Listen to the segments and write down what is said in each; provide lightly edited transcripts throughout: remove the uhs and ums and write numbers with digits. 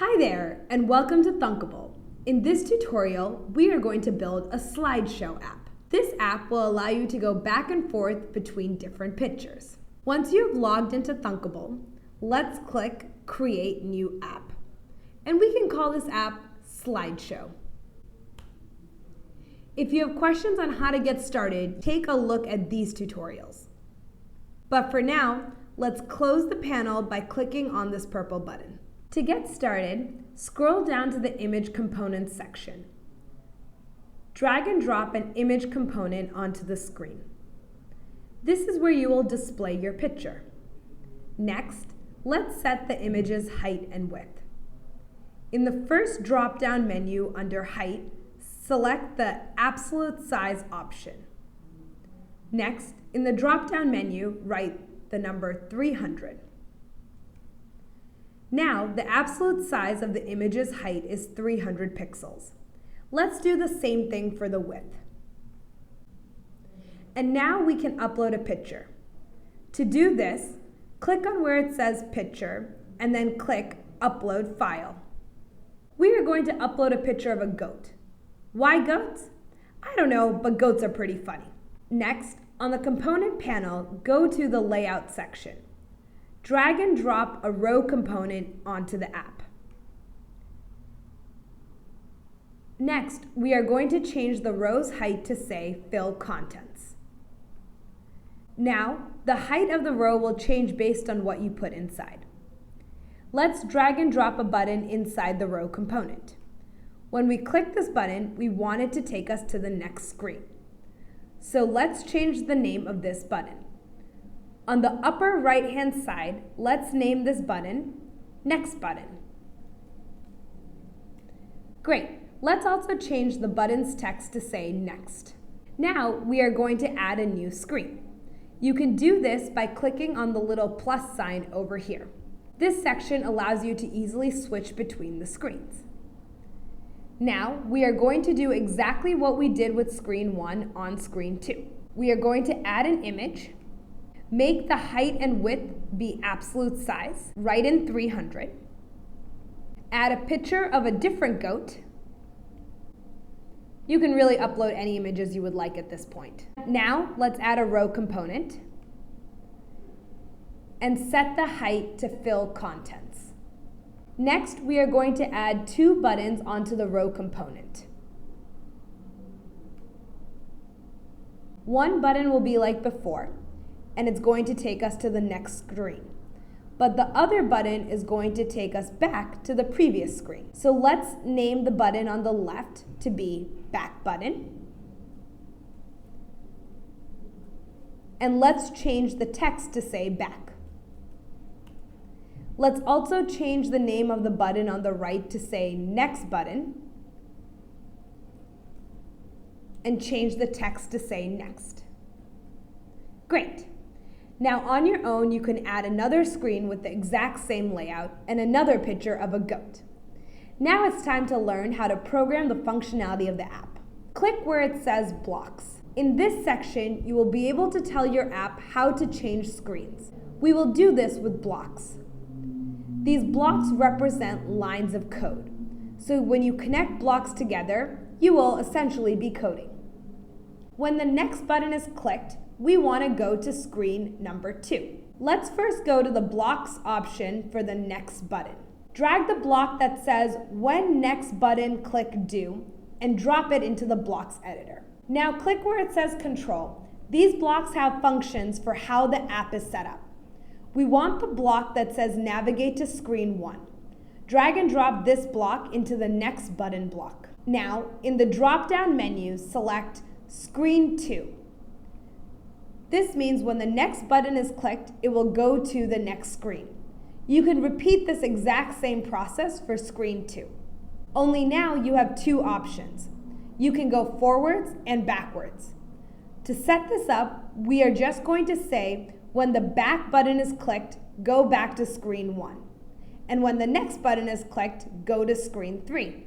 Hi there, and welcome to Thunkable. In this tutorial, we are going to build a slideshow app. This app will allow you to go back and forth between different pictures. Once you have logged into Thunkable, let's click Create New App. And we can call this app Slideshow. If you have questions on how to get started, take a look at these tutorials. But for now, let's close the panel by clicking on this purple button. To get started, scroll down to the Image Components section. Drag and drop an image component onto the screen. This is where you will display your picture. Next, let's set the image's height and width. In the first drop-down menu under Height, select the Absolute Size option. Next, in the drop-down menu, write the number 300. Now, the absolute size of the image's height is 300 pixels. Let's do the same thing for the width. And now we can upload a picture. To do this, click on where it says Picture, and then click Upload File. We are going to upload a picture of a goat. Why goats? I don't know, but goats are pretty funny. Next, on the component panel, go to the Layout section. Drag and drop a row component onto the app. Next, we are going to change the row's height to say Fill Contents. Now, the height of the row will change based on what you put inside. Let's drag and drop a button inside the row component. When we click this button, we want it to take us to the next screen. So let's change the name of this button. On the upper right-hand side, let's name this button Next Button. Great. Let's also change the button's text to say Next. Now we are going to add a new screen. You can do this by clicking on the little plus sign over here. This section allows you to easily switch between the screens. Now we are going to do exactly what we did with screen 1 on screen 2. We are going to add an image. Make the height and width be absolute size, write in 300. Add a picture of a different goat. You can really upload any images you would like at this point. Now, let's add a row component and set the height to Fill Contents. Next, we are going to add 2 buttons onto the row component. One button will be like before, and it's going to take us to the next screen. But the other button is going to take us back to the previous screen. So let's name the button on the left to be Back Button. And let's change the text to say Back. Let's also change the name of the button on the right to say Next Button. And change the text to say Next. Great. Now on your own, you can add another screen with the exact same layout and another picture of a goat. Now it's time to learn how to program the functionality of the app. Click where it says Blocks. In this section, you will be able to tell your app how to change screens. We will do this with blocks. These blocks represent lines of code. So when you connect blocks together, you will essentially be coding. When the next button is clicked, we want to go to screen number 2. Let's first go to the Blocks option for the next button. Drag the block that says When Next Button Click Do and drop it into the Blocks editor. Now click where it says Control. These blocks have functions for how the app is set up. We want the block that says Navigate to screen 1. Drag and drop this block into the Next Button block. Now, in the drop-down menu, select Screen 2. This means when the next button is clicked, it will go to the next screen. You can repeat this exact same process for screen 2. Only now you have 2 options. You can go forwards and backwards. To set this up, we are just going to say when the back button is clicked, go back to screen 1. And when the next button is clicked, go to screen 3.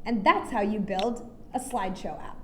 And that's how you build a slideshow app.